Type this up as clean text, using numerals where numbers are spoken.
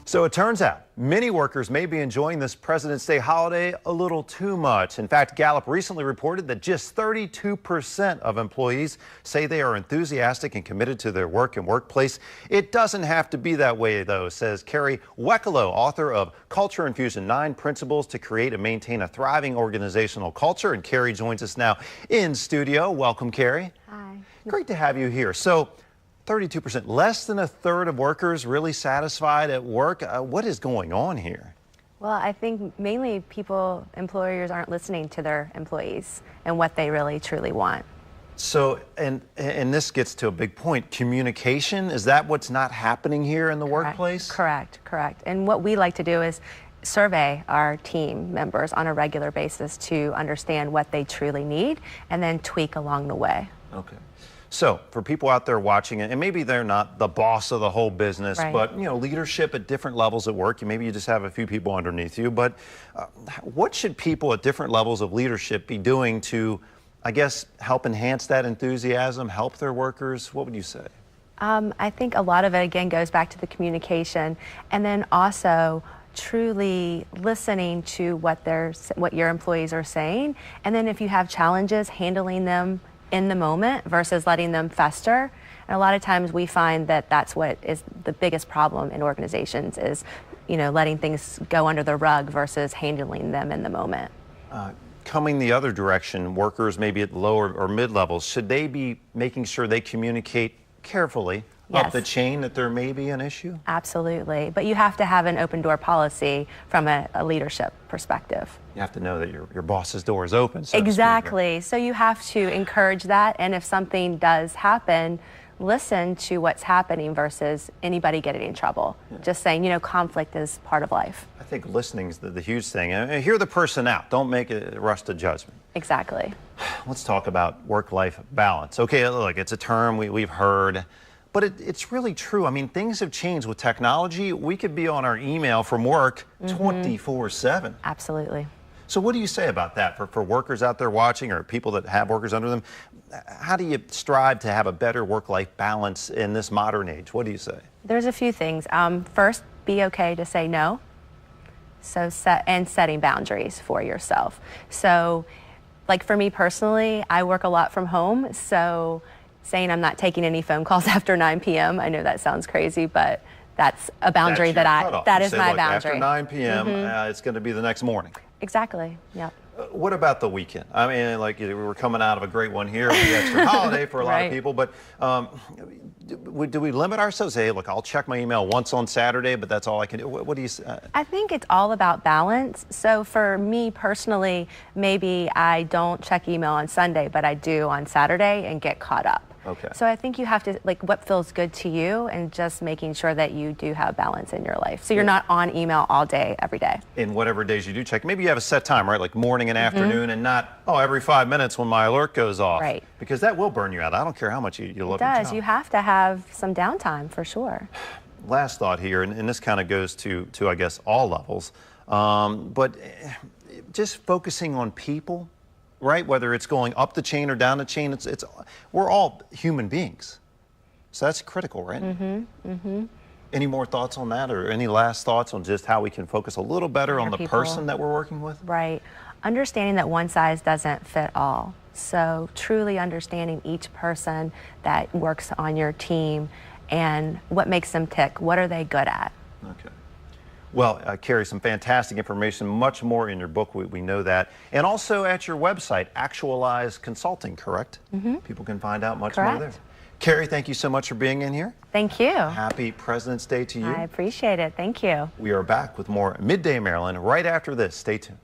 So it turns out many workers may be enjoying this President's Day holiday a little too much. In fact, Gallup recently reported that just 32% of employees say they are enthusiastic and committed to their work and workplace. It doesn't have to be that way, though, says Kerry Wekelo, author of Culture Infusion, 9 Principles to Create and Maintain a Thriving Organizational Culture. And Kerry joins us now in studio. Welcome, Kerry. Hi. Great to have you here. So 32%, less than a third of workers really satisfied at work. What is going on here? Well, I think mainly employers aren't listening to their employees and what they really truly want. So, and this gets to a big point, communication, is that what's not happening here in the workplace? Correct. And what we like to do is survey our team members on a regular basis to understand what they truly need and then tweak along the way. Okay. So for people out there watching it, and maybe they're not the boss of the whole business, Right. but leadership at different levels at work, maybe you just have a few people underneath you, but what should people at different levels of leadership be doing to, I guess, help enhance that enthusiasm, help their workers? What would you say? I think a lot of it, again, goes back to the communication and then also truly listening to what your employees are saying. And then if you have challenges, handling them in the moment versus letting them fester. And a lot of times we find that that's what is the biggest problem in organizations is, letting things go under the rug versus handling them in the moment. Coming the other direction, workers maybe at lower or mid levels, should they be making sure they communicate carefully up the chain that there may be an issue? Absolutely. But you have to have an open door policy from a leadership perspective. You have to know that your boss's door is open. So Exactly. So you have to encourage that. And if something does happen, listen to what's happening versus anybody getting in trouble. Yeah. Just saying, conflict is part of life. I think listening is the huge thing. And hear the person out. Don't make a rush to judgment. Exactly. Let's talk about work-life balance. Okay, look, it's a term we've heard. But it's really true. I mean, things have changed with technology. We could be on our email from work 24/7. Absolutely. So what do you say about that for workers out there watching or people that have workers under them? How do you strive to have a better work-life balance in this modern age? What do you say? There's a few things. First, be okay to say no. So setting boundaries for yourself. So like for me personally, I work a lot from home. So saying I'm not taking any phone calls after 9 p.m. I know that sounds crazy, but that's a boundary that is my boundary. After 9 p.m., it's going to be the next morning. Exactly. Yep. What about the weekend? I mean, like we were coming out of a great one here, the extra holiday for a lot of people, but do we limit ourselves? Hey, look, I'll check my email once on Saturday, but that's all I can do. What do you say? I think it's all about balance. So for me personally, maybe I don't check email on Sunday, but I do on Saturday and get caught up. Okay. So I think you have to, what feels good to you and just making sure that you do have balance in your life. So you're not on email all day, every day. In whatever days you do check. Maybe you have a set time, right? Like morning and afternoon and not, every 5 minutes when my alert goes off. Right. Because that will burn you out. I don't care how much you love your job. It does. You have to have some downtime for sure. Last thought here, and this kind of goes to I guess, all levels, but just focusing on people. Right, whether it's going up the chain or down the chain, we're all human beings, so that's critical, right? Any more thoughts on that, or any last thoughts on just how we can focus a little better on the person that we're working with? Right, understanding that one size doesn't fit all. So truly understanding each person that works on your team and what makes them tick. What are they good at? Okay. Well, Kerry, some fantastic information, much more in your book, we know that. And also at your website, Actualize Consulting, correct? People can find out much more there. Kerry, thank you so much for being in here. Thank you. Happy President's Day to you. I appreciate it. Thank you. We are back with more Midday Maryland right after this. Stay tuned.